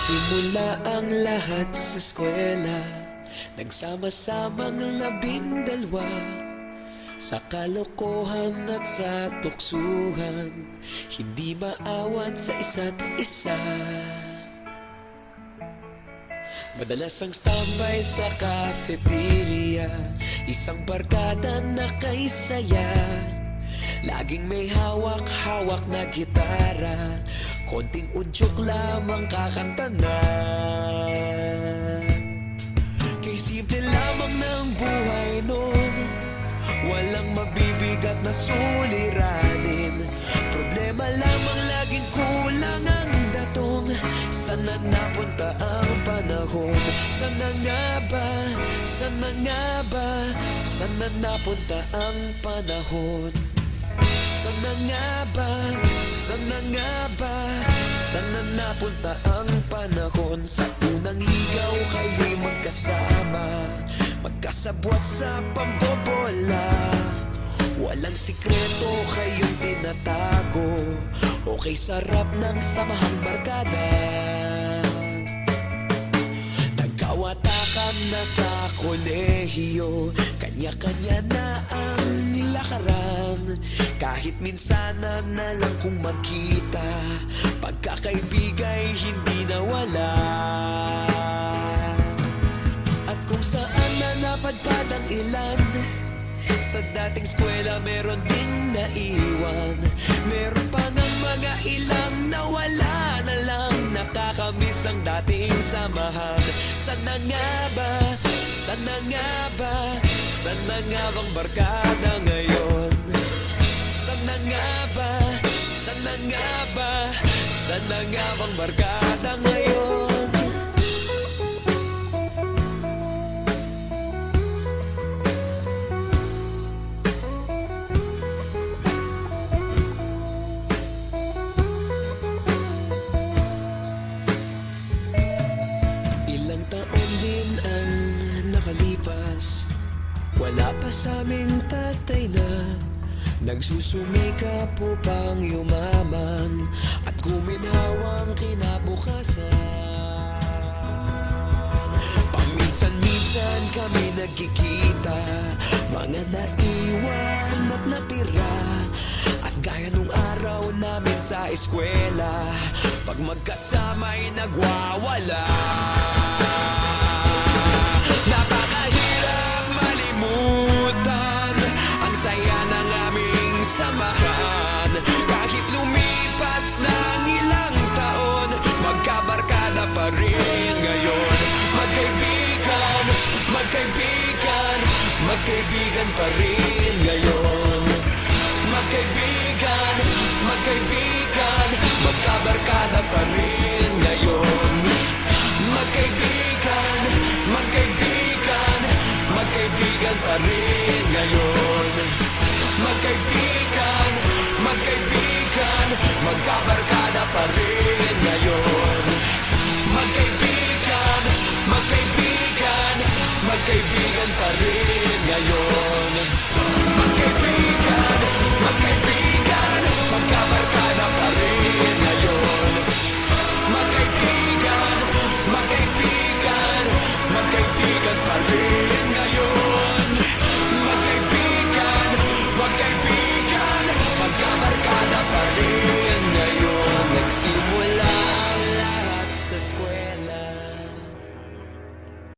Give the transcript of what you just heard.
Nagsimula ang lahat sa eskwela, nagsama-samang 12 sa kalokohan at sa tuksuhan, hindi maawat sa isa't isa. Madalas ang standby sa cafeteria, isang barkada na kay saya. Laging may hawak-hawak na gitara, konting udyok lamang kakanta na. Kay simple lamang ng buhay nun, walang mabibigat na suliranin. Problema lamang laging kulang ang datong. Sana napunta ang panahon? Sana nga ba? Sana nga ba? Sana napunta ang panahon? Sana nga ba? Sana nga ba? Sana napunta ang panahon? Sa unang ligaw kayo'y magkasama, magkasabwat sa pambobola. Walang sikreto kayong tinatago, okay sarap ng samahang barkada. Nagkawatakan na sa kolehiyo, kanya-kanya na ang lakaran. Kahit minsanan na lang kung magkita, pagkakaibigay hindi nawala. At kung saan na napadpad ang ilan, sa dating eskwela meron ding naiwan. Meron pa ng mga ilang nawala na lang, nakakamiss ang dating samahan. Sana nga ba? Sana nga ba? Sana nga bang barkada ngayon? Sana nga ba? Sana nga ba? Sana nga bang barkada ngayon? Ilang taon din ang nakalipas, wala pa sa aming tatay na nagsusumikap upang yumaman at guminhawang kinabukasan. Paminsan-minsan kami nagkikita, mga naiwan at natira. At gaya nung araw namin sa eskwela, pag magkasama'y nagwawala. Napakahirap malimutan ang saya ng aming samahan. Kahit lumipas ng ilang taon, magkabarkada pa rin ngayon. Magkaibigan, magkaibigan, magkaibigan pa rin ngayon. Magkaibigan, magkaibigan, magkabarkada pa rin ngayon. Magkaibigan, magkaibigan, magkaibigan pa rin ngayon. Magkaibigan, magkaibigan, magkabarkada pa rin.